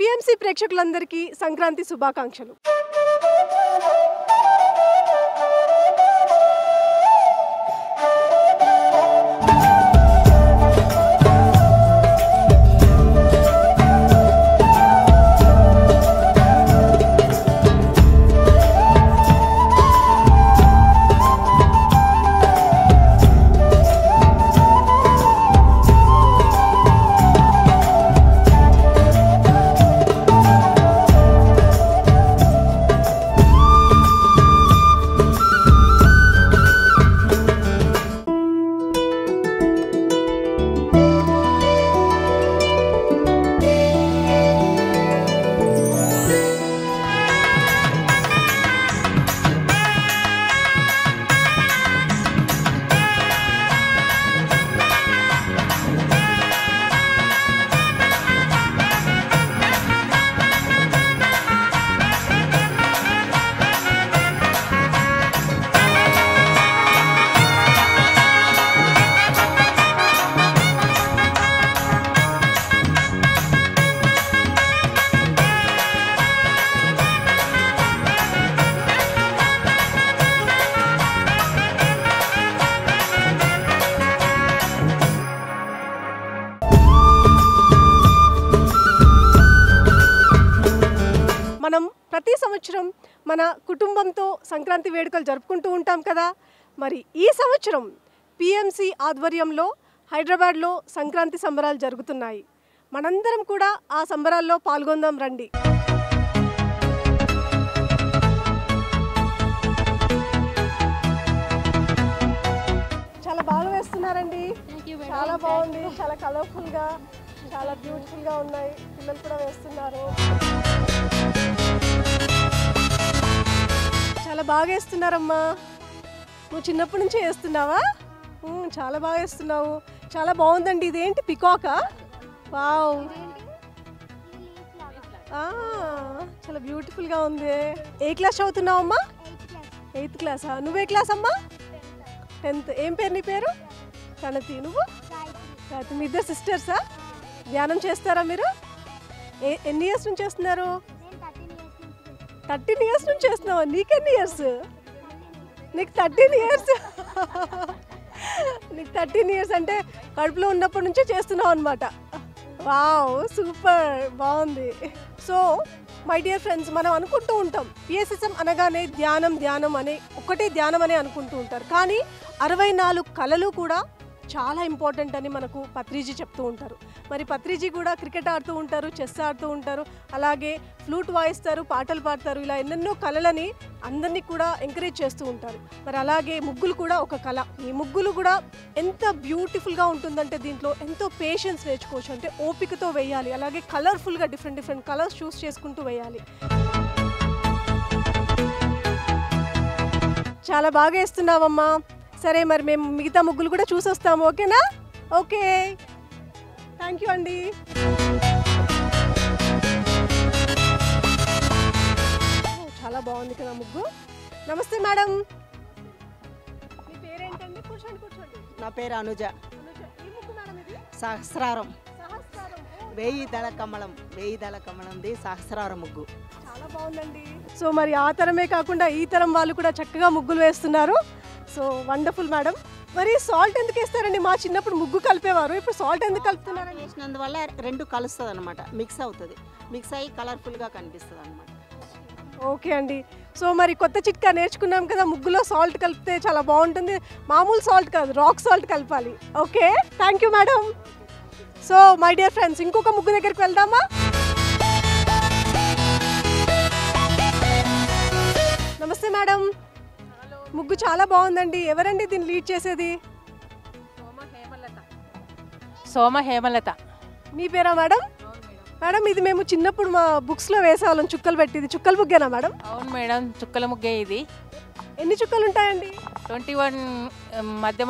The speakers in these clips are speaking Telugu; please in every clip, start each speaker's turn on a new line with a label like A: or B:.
A: పిఎంసి ప్రేక్షకులందరికీ సంక్రాంతి శుభాకాంక్షలు. మనం ప్రతి సంవత్సరం మన కుటుంబంతో సంక్రాంతి వేడుకలు జరుపుకుంటూ ఉంటాం కదా. మరి ఈ సంవత్సరం పిఎంసి ఆధ్వర్యంలో హైదరాబాద్లో సంక్రాంతి సంబరాలు జరుగుతున్నాయి. మనందరం కూడా ఆ సంబరాల్లో పాల్గొందాం రండి. చాలా బాగా వేస్తున్నారండి. చాలా బాగుంది, చాలా కలర్ఫుల్గా, చాలా బ్యూటిఫుల్గా ఉన్నాయి. పిల్లలు కూడా వేస్తున్నారు. చాలా బాగా వేస్తున్నారమ్మా. నువ్వు చిన్నప్పటి నుంచి వేస్తున్నావా? చాలా బాగా వేస్తున్నావు. చాలా బాగుందండి. ఇదేంటి పికాకా? వావ్, చాలా బ్యూటిఫుల్గా ఉంది. ఏ క్లాస్ చదువుతున్నావు అమ్మా? 8th క్లాసా? నువ్వే క్లాస్ అమ్మా? 10th. ఏం పేరు నీ పేరు? ప్రణతి. నువ్వు? మీ ఇద్దరు సిస్టర్సా? ధ్యానం చేస్తారా మీరు? ఎన్ని ఇయర్స్ నుంచి చేస్తున్నారు? 13 ఇయర్స్ నుంచి చేస్తున్నావా? నీకెన్ని ఇయర్స్? నీకు 13 ఇయర్స్. నీకు 13 ఇయర్స్ అంటే కడుపులో ఉన్నప్పటి నుంచే చేస్తున్నావు అనమాట. వావ్, సూపర్, బాగుంది. సో మై డియర్ ఫ్రెండ్స్, మనం అనుకుంటూ ఉంటాం పిఎస్ఎస్ఎం అనగానే ధ్యానం ధ్యానం అనే ఒకటే ధ్యానం అనే అనుకుంటూ ఉంటారు. కానీ 64 కళలు కూడా చాలా ఇంపార్టెంట్ అని మనకు పత్రిజీ చెప్తూ ఉంటారు. మరి పత్రిజీ కూడా క్రికెట్ ఆడుతూ ఉంటారు, చెస్ ఆడుతూ ఉంటారు, అలాగే ఫ్లూట్ వాయిస్తారు, పాటలు పాడతారు. ఇలా ఎన్నెన్నో కళలని అందరినీ కూడా ఎంకరేజ్ చేస్తూ ఉంటారు. మరి అలాగే ముగ్గులు కూడా ఒక కళ. ఈ ముగ్గులు కూడా ఎంత బ్యూటిఫుల్గా ఉంటుందంటే దీంట్లో ఎంతో పేషెన్స్ నేర్చుకోవచ్చు. అంటే ఓపికతో వేయాలి, అలాగే కలర్ఫుల్గా డిఫరెంట్ కలర్స్ చూస్ చేసుకుంటూ వేయాలి. చాలా బాగా వేస్తున్నావమ్మా. సరే, మరి మేము మిగతా ముగ్గులు కూడా చూసొస్తాము. ఓకేనా? ఓకే, థ్యాంక్ యూ అండి. చాలా బాగుంది కదా ముగ్గు. నమస్తే మేడం, మీ పేరేంటండి? కూర్చోండి.
B: నా పేరు అనుజ.
A: ఈ ముగ్గు మేడం ఇది?
B: సహస్రారం. 1000 దళ కమలంది సహస్రారం ముగ్గు.
A: చాలా బాగుందండి. సో మరి ఆ తరమే కాకుండా ఈ తరం వాళ్ళు కూడా చక్కగా ముగ్గులు వేస్తున్నారు. So wonderful madam. మరి సాల్ట్ ఎందుకు వేస్తారండి? మా చిన్నప్పుడు ముగ్గు కలిపేవారు, ఇప్పుడు సాల్ట్ ఎందుకు కలుపుతున్నారని?
B: వేసినందువల్ల రెండు కలుస్తుంది అనమాట, మిక్స్ అవుతుంది. మిక్స్ అయ్యి కలర్ఫుల్గా కనిపిస్తుంది అనమాట.
A: ఓకే అండి. సో మరి కొత్త చిట్కా నేర్చుకున్నాం కదా, ముగ్గులో సాల్ట్ కలిపితే చాలా బాగుంటుంది. మామూలు సాల్ట్ కాదు, రాక్ సాల్ట్ కలపాలి. Okay, thank you madam. So my dear friends, ఇంకొక ముగ్గు దగ్గరికి వెళ్దామా? నమస్తే మేడం. ముగ్గు చాలా బాగుందండి. ఎవరండి దీన్ని లీడ్ చేసేది?
C: సోమ హేమలత.
A: మీ పేరా మేడం? మేడం, ఇది మేము చిన్నప్పుడు మా బుక్స్లో వేసేవాళ్ళం, చుక్కలు పెట్టింది. చుక్కల ముగ్గేనా మేడం?
C: అవును మేడం, చుక్కల ముగ్గే ఇది.
A: ఎన్ని చుక్కలు ఉంటాయండి?
C: 21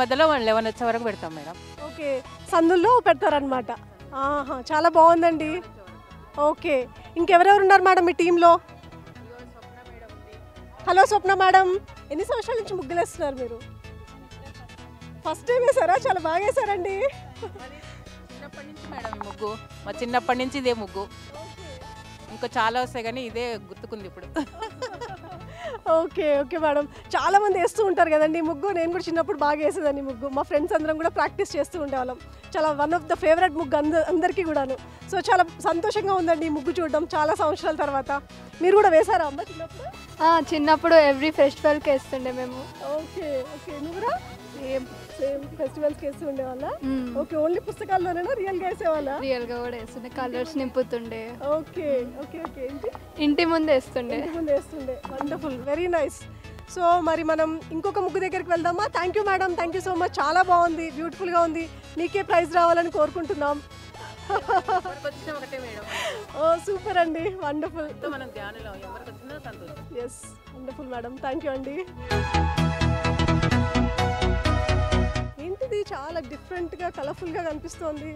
C: మధ్యలో 11 వచ్చే వరకు పెడతాం మేడం.
A: ఓకే, సందుల్లో పెడతారనమాట. చాలా బాగుందండి. ఓకే, ఇంకెవరెవరు ఉన్నారు మేడం మీ టీంలో? హలో స్వప్న మేడం, ఎన్ని సంవత్సరాల నుంచి ముగ్గులు వేస్తున్నారు మీరు? ఫస్ట్ టైం వేసారా? చాలా బాగా వేసారండి.
C: చిన్నప్పటి నుంచి మేడం ముగ్గు, మా చిన్నప్పటి నుంచి ఇదే ముగ్గు. ఇంకా చాలా వస్తాయి కానీ ఇదే గుర్తుకుంది ఇప్పుడు.
A: ఓకే ఓకే మేడం, చాలా మంది వేస్తూ ఉంటారు కదండి ముగ్గు. నేను కూడా చిన్నప్పుడు బాగా వేసేదాన్ని ముగ్గు. మా ఫ్రెండ్స్ అందరం కూడా ప్రాక్టీస్ చేస్తూ ఉండేవాళ్ళం. చాలా వన్ ఆఫ్ ద ఫేవరెట్ ముగ్గు అందరికీ కూడాను. సో చాలా సంతోషంగా ఉందండి ఈ ముగ్గు చూడడం చాలా సంవత్సరాల తర్వాత. మీరు కూడా వేసారా అమ్మ చిన్నప్పుడు?
D: చిన్నప్పుడు ఎవ్రీ ఫెస్టివల్కి వేస్తుండే మేము.
A: ఓకే ఓకే, నువ్వు కూడా సేమ్ సేమ్ ఫెస్టివల్స్కి వేస్తూ ఉండేవాళ్ళ? ఓకే, ఓన్లీ పుస్తకాల్లోనేనా రియల్గా వేసేవాళ్ళ?
D: రియల్గా కూడా వేస్తుండే, కలర్స్ నింపుతుండే.
A: ఓకే ఓకే ఓకే, ఏంటి
D: ఇంటి ముందు వేస్తుండే.
A: ఇంటి ముందు వేస్తుండే. Wonderful, very nice. సో మరి మనం ఇంకొక ముగ్గు దగ్గరికి వెళ్దామా? Thank you madam, thank you so much. చాలా బాగుంది, బ్యూటిఫుల్గా ఉంది. మీకే ప్రైజ్ రావాలని కోరుకుంటున్నాం. ఓ సూపర్ అండి, wonderful. Yes, wonderful madam, thank you అండి. ఏంటిది చాలా డిఫరెంట్గా కలర్ఫుల్గా కనిపిస్తోంది.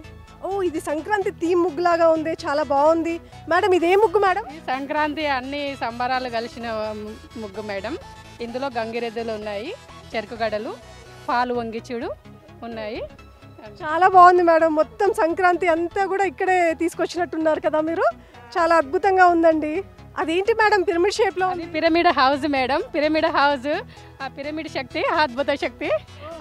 A: ఓ ఇది సంక్రాంతి థీమ్ ముగ్గులాగా ఉంది, చాలా బాగుంది. మేడం ఇదే ముగ్గు మేడం?
E: సంక్రాంతి అన్ని సంబరాలు కలిసిన ముగ్గు మేడం. ఇందులో గంగిరెద్దులు ఉన్నాయి, చెరుకు గడలు, పాలు వంగిచుడు ఉన్నాయి.
A: చాలా బాగుంది మేడం. మొత్తం సంక్రాంతి అంతా కూడా ఇక్కడే తీసుకొచ్చినట్టున్నారు కదా మీరు. చాలా అద్భుతంగా ఉందండి. అదేంటి మేడం పిరమిడ్ షేప్లో?
E: Pyramid house madam. Pyramid house, ఆ పిరమిడ్ శక్తి అద్భుత శక్తి,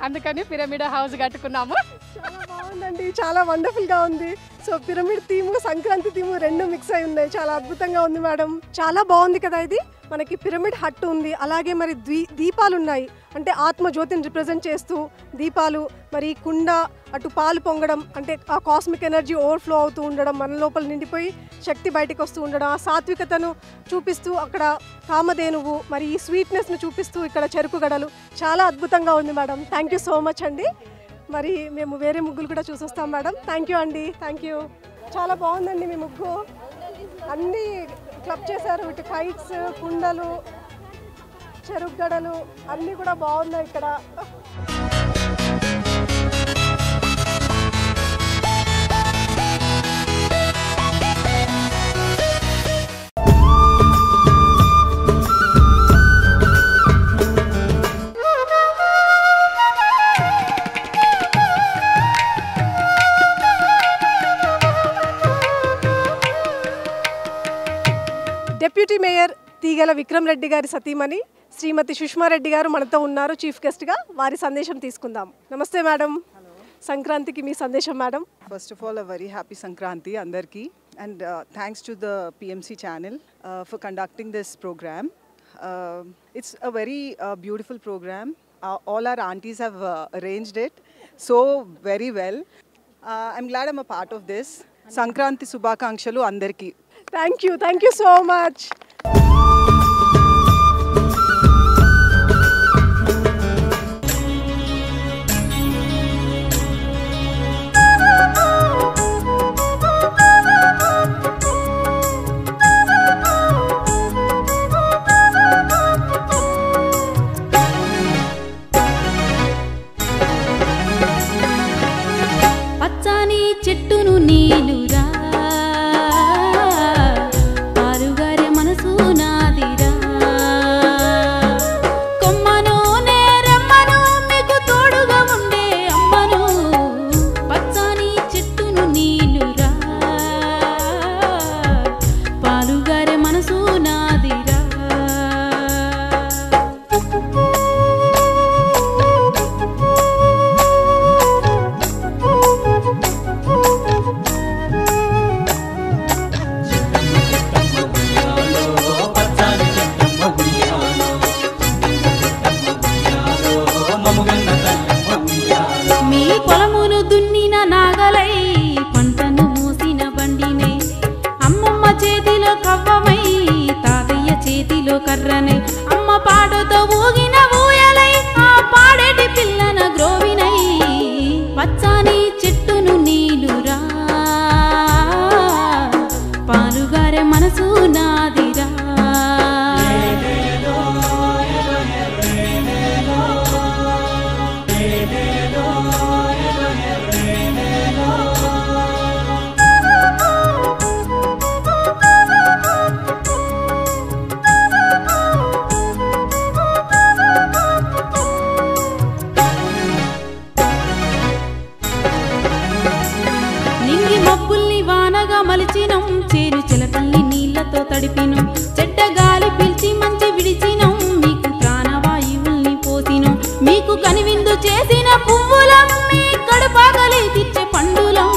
E: అందుకని పిరమిడ్ హౌస్ కట్టుకున్నాము.
A: చాలా బాగుందండి, చాలా వండర్ఫుల్గా ఉంది. So pyramid theme Sankranti theme రెండు మిక్స్ అయి ఉన్నాయి. చాలా అద్భుతంగా ఉంది మేడం. చాలా బాగుంది కదా. ఇది మనకి పిరమిడ్ హట్ ఉంది, అలాగే మరి దీపాలు ఉన్నాయి, అంటే ఆత్మజ్యోతిని రిప్రజెంట్ చేస్తూ దీపాలు, మరి కుండ, అటు పాలు పొంగడం, అంటే ఆ కాస్మిక్ ఎనర్జీ ఓవర్ఫ్లో అవుతూ ఉండడం, మన లోపల నిండిపోయి శక్తి బయటకు వస్తూ ఉండడం, ఆ సాత్వికతను చూపిస్తూ అక్కడ కామధేనువు, మరి ఈ స్వీట్నెస్ను చూపిస్తూ ఇక్కడ చెరుకు గడలు. చాలా అద్భుతంగా ఉంది madam. Thank you so much అండి. మరి మేము వేరే ముగ్గులు కూడా చూసొస్తాం మేడం. థ్యాంక్ యూ అండి, థ్యాంక్ యూ. చాలా బాగుందండి మీ ముగ్గు. అన్నీ క్లబ్ చేశారు, ఇటు కైట్స్, కుండలు, చెరుకు గడలు అన్నీ కూడా బాగున్నాయి ఇక్కడ. డిప్యూటీ మేయర్ తీగల విక్రమ్ రెడ్డి గారి సతీమణి శ్రీమతి సుష్మారెడ్డి గారు మనతో ఉన్నారు చీఫ్ గెస్ట్గా. వారి సందేశం తీసుకుందాం. నమస్తే మేడం. సంక్రాంతికి మీ సందేశం madam.
F: First of all, a very happy Sankranti Andarki, and thanks to the PMC channel for conducting this program. It's a very beautiful program. All our aunties have arranged it so very well. I'm glad I'm a part of this. Sankranti Subhakangshalu Andarki.
A: Thank you so much.
G: పచ్చని చెట్టును నీలురా, పారుగారే మనసు నాదిరా, కొమ్మను నేరమ్మను మీకు తోడుగా ఉండే అమ్మను. పచ్చని చెట్టును నీలురా, పారుగారే మనసు నాదిరా. మీ పొలమును దున్నిన నాగలై, పంటను మూసిన బండినై, అమ్మమ్మ చేతిలో కవ్వమై, తాతయ్య చేతిలో కర్రనై, అమ్మ పాడుతో ఊగిన ఊయలై, ఆ పాడేటి పిల్లన గ్రోవినై. పచ్చని చెట్టును నీలురా, పాలుగారే మనసు నాదిరా. నింగి మబ్బుల్ని వానగా మలిచినం, చేరు చిలకల్ని నీళ్ళతో తడిపిను చెడ్డ గాలి పిలిచి మంచి విడిచినం మీకు ప్రాణవాయువుల్ని పోసిను మీకు కనివిందు చేసిన పువ్వులం మీ కడుపాగలి తీర్చే పండులం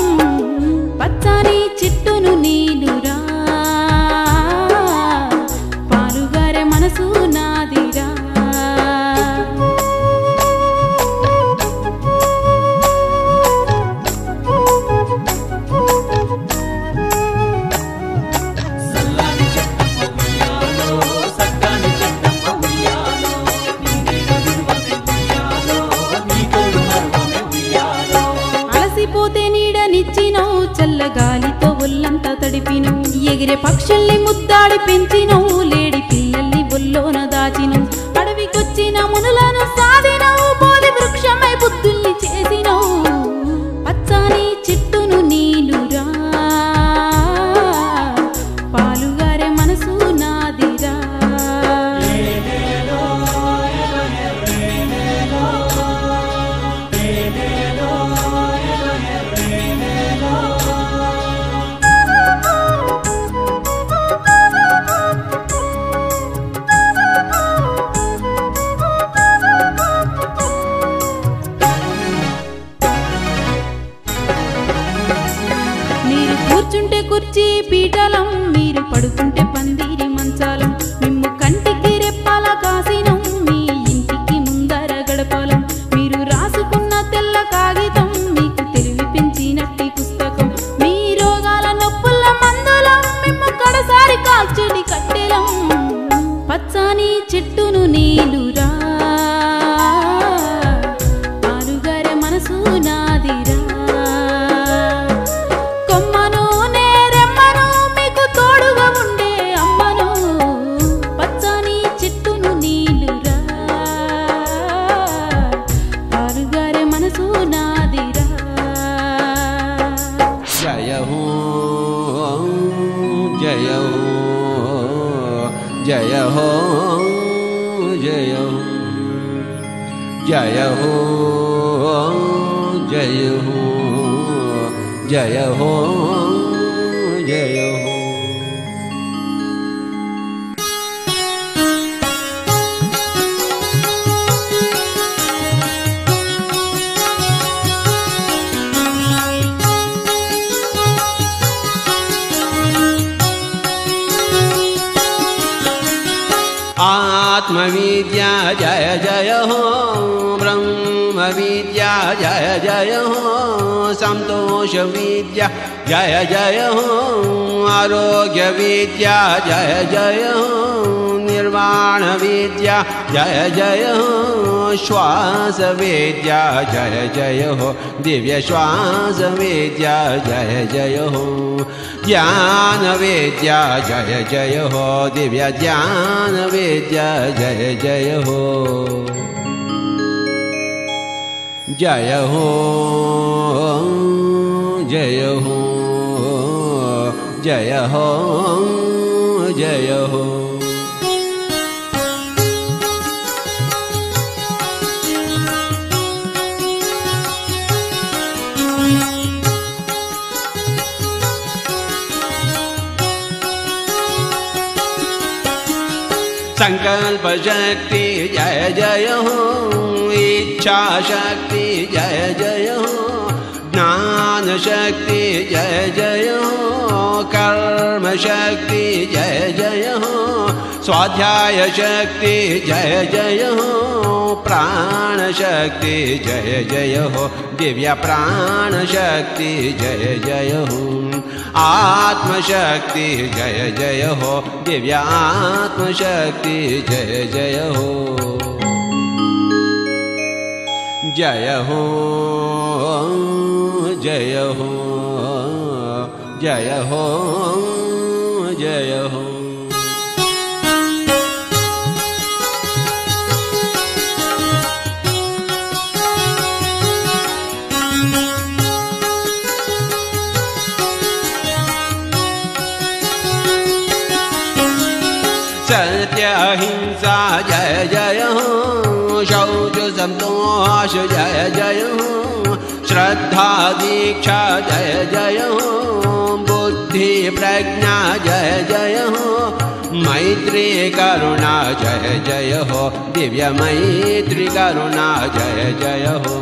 G: పచ్చని చెట్టును నీలురా పాలుగారే మనసు నాదిరా అలసిపోతే నీడనిచ్చినవు చల్లగాలితో ఒళ్ళంతా తడిపిను ఎగిరే పక్షుల్ని ముద్దాడి పెంచినవు లేడి పిల్లల్ని ఒల్లోన దాచిను అడవికొచ్చిన మునులను సాధినవు బోధి వృక్షమై బుద్ధుల్ని చేసినవు పచ్చని చెట్టును నీలురా పాలుగారే మనసు నాదిరా మీరు కూర్చుంటే కుర్చీ పీఠలం మీరు పడుకుంటే పందిరి మంచాలం మిమ్ము కంటికి రెప్పాల కాసినం మీ ఇంటికి ముందర గడపాలం మీరు రాసుకున్న తెల్ల కాగితం మీకు తెలివి పెంచినట్టి పుస్తకం మీ రోగాల నొప్పుల మందులం మిమ్ము కడసారి కాల్చెడి కట్టెలం పచ్చని చెట్టును నీలురా పాలుగారే మనసు నాదిరా కొమ్మను నేరెమ్మను మీకు తోడుగా ఉండే అమ్మను పచ్చని చెట్టును నీలురా పాలుగారే మనసు నాదిరా
H: జయ హో జయ హో జయ హో జయ హో జయ హో జయ హో జయ హో జయ హో आत्मविद्या जय जय हो ब्रह्मविद्या जय जय हो संतोष विद्या जय जय हो आरोग्य विद्या जय जय हो निर्वाण विद्या जय जय हो श्वास विद्या जय जय हो दिव्य श्वास विद्या जय जय हो ज्ञान विद्या जय जय हो दिव्य ज्ञान विद्या जय जय हो जय हो जय हो जय हो जय हो संकल्प शक्ति जय जय हो इच्छा शक्ति जय जय हो ज्ञान शक्ति जय जय हो कर्म शक्ति जय जय हो स्वाध्याय शक्ति जय जय हो प्राण शक्ति जय जय हो दिव्य प्राण शक्ति जय जय हो आत्म शक्ति जय जय हो दिव्य आत्म शक्ति जय जय हो जय हो जय हो जय हो जय हो सत्य अहिंसा जय जय हो शौच संतोष जय जय हो श्रद्धा दीक्षा जय जय हो बुद्धि प्रज्ञा जय जय हो मैत्री करुणा जय जय हो दिव्य मैत्री करुणा जय जय हो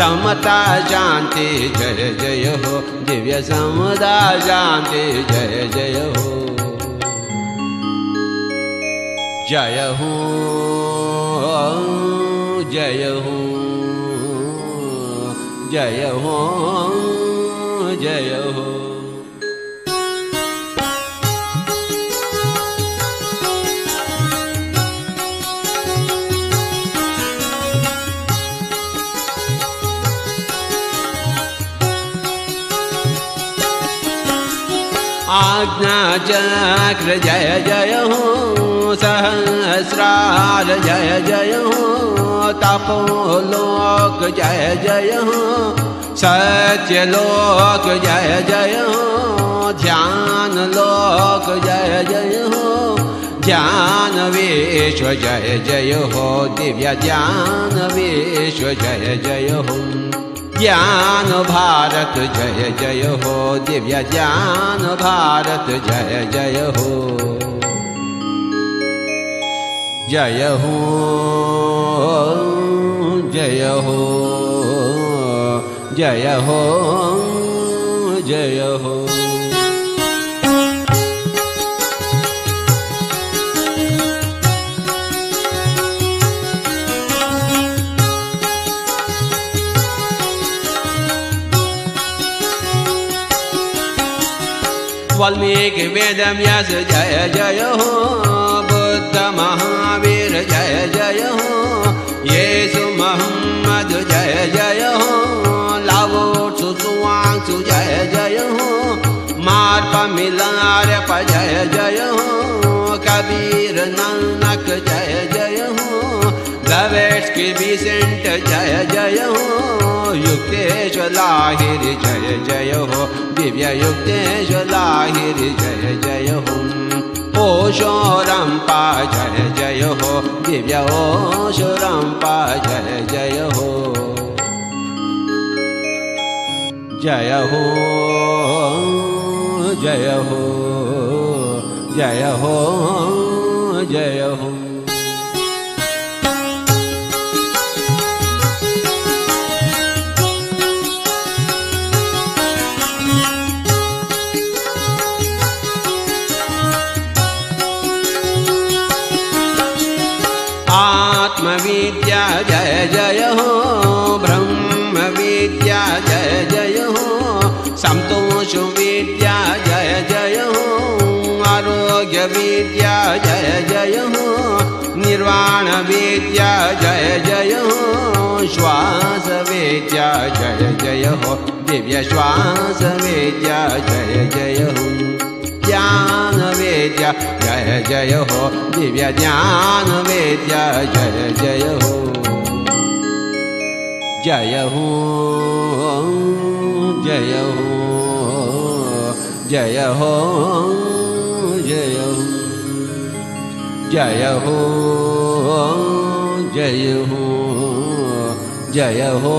H: समता शांति जय जय हो दिव्य समता शांति जय जय हो जय हो जय हो जय हो जय हो आज्ञा चक्र जय जय हो सहस्रार जय जय हो तपोलोक जय जय हो सत्यलोक जय जय हो ध्यान लोक जय जय हो ज्ञान विश्व जय जय हो दिव्य ज्ञान विश्व जय जय हो ज्ञान भारत जय जय हो दिव्य ज्ञान भारत जय जय हो जय हो जय हो जय हो जय हो वाल्मीकि वेद व्यास जय जय हो बुद्ध महावीर जय जय हो येशु मोहम्मद जय जय हो लाओ त्सु त्सुआंग्सु जय जय हो मार्प मिलारेप जय जय हो कबीर नानक जय जय हो ब्लेवात्स्की विसेंट जय जय हो युक्तेश्वर लाहिरी जय जय हो दिव्य युक्तेश्वर लाहिरी जय जय हो ओशो रंपा जय जय हो दिव्य ओशो रंपा जय जय हो जय हो जय हो जय हो जय हो आत्मविद्या जय जय हो ब्रह्म विद्या जय जय हो संतोष विद्या जय जय हो आरोग्य विद्या जय जय हो निर्वाण विद्या जय जय हो श्वास विद्या जय जय हो दिव्य श्वास विद्या जय जय हो ज्ञान विद्या जय जय हो दिव्य ज्ञान विद्या जय जय हो जय हो जय हो जय हो जय हो जय हो जय हो जय हो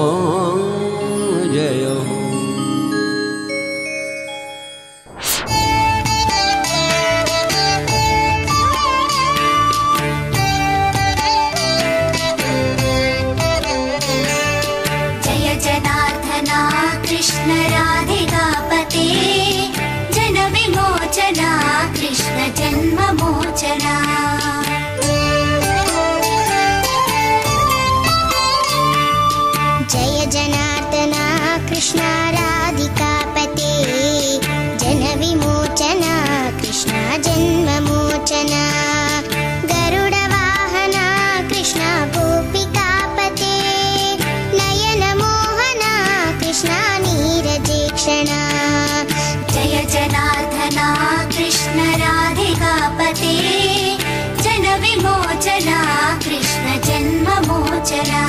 H: जय हो
I: कृष्ण राधिकापते जन विमोचना कृष्ण जन्म मोचना
J: जय जनार्दना कृष्ण राधिकापते जन विमोचना कृष्ण जन्म मोचना गरुड वाहना कृष्ण गोपिकापते नयन मोहना कृष्ण नीरजेक्षणा जय जनार्दना कृष्ण राधिकापते जन विमोचना कृष्ण जन्म मोचना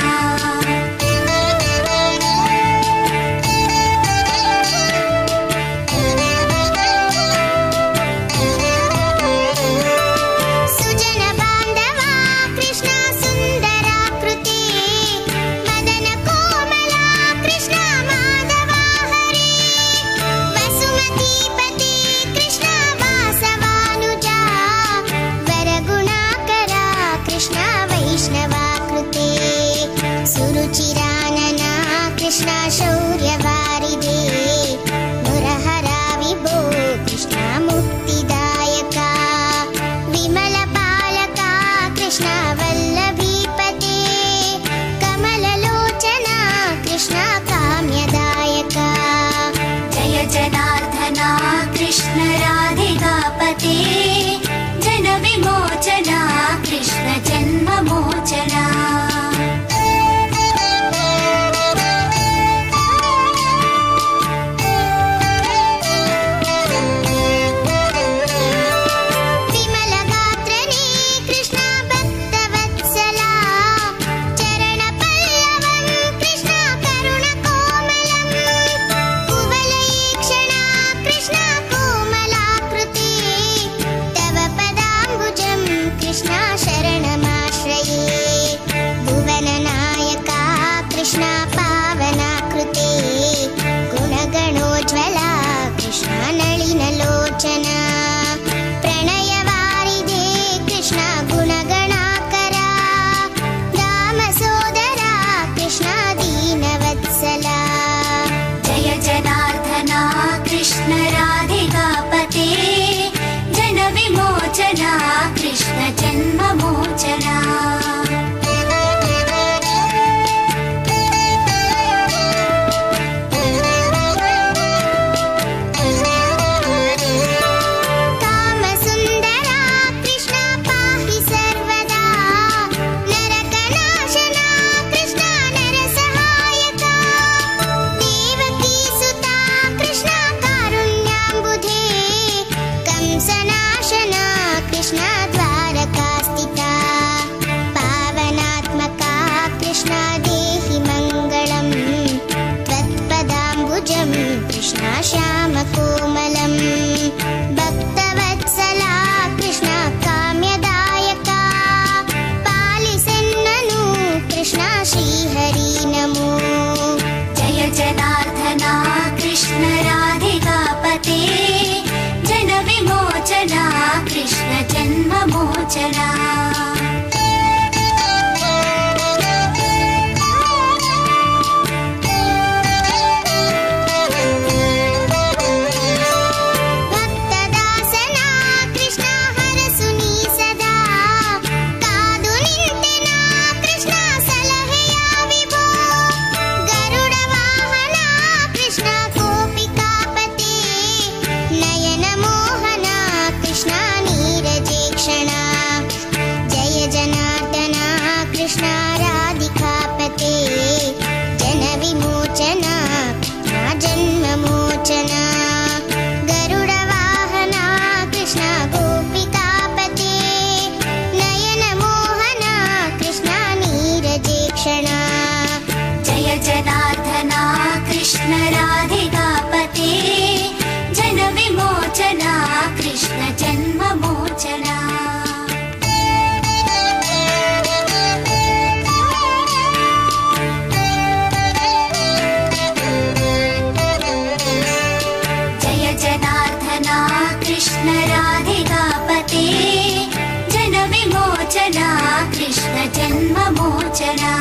I: జన్మమోచనా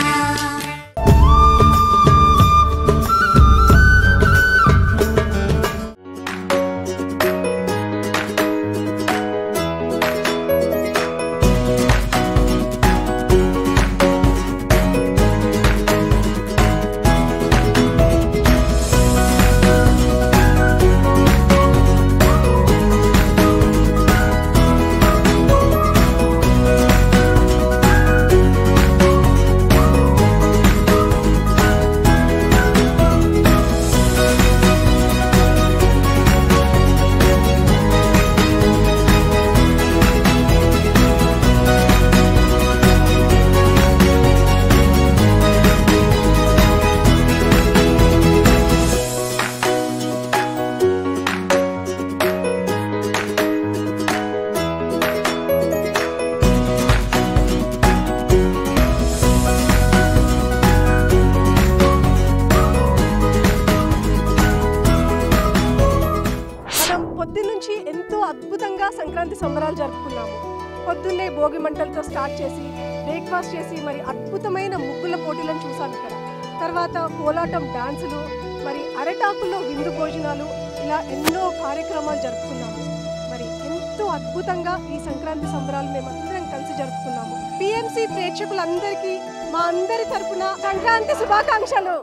A: సంక్రాంతి సంబరాలు జరుపుకున్నాము. పొద్దున్నే భోగి మంటలతో స్టార్ట్ చేసి బ్రేక్ఫాస్ట్ చేసి మరి అద్భుతమైన ముగ్గుల పోటీలను చూసాము ఇక్కడ. తర్వాత కోలాటం డాన్సులు, మరి అరటాకుల్లో విందు భోజనాలు, ఇలా ఎన్నో కార్యక్రమాలు జరుపుకున్నాము. మరి ఎంతో అద్భుతంగా ఈ సంక్రాంతి సంబరాలు మేమందరం కలిసి జరుపుకున్నాము. పిఎంసి ప్రేక్షకులందరికీ మా అందరి తరపున సంక్రాంతి శుభాకాంక్షలు.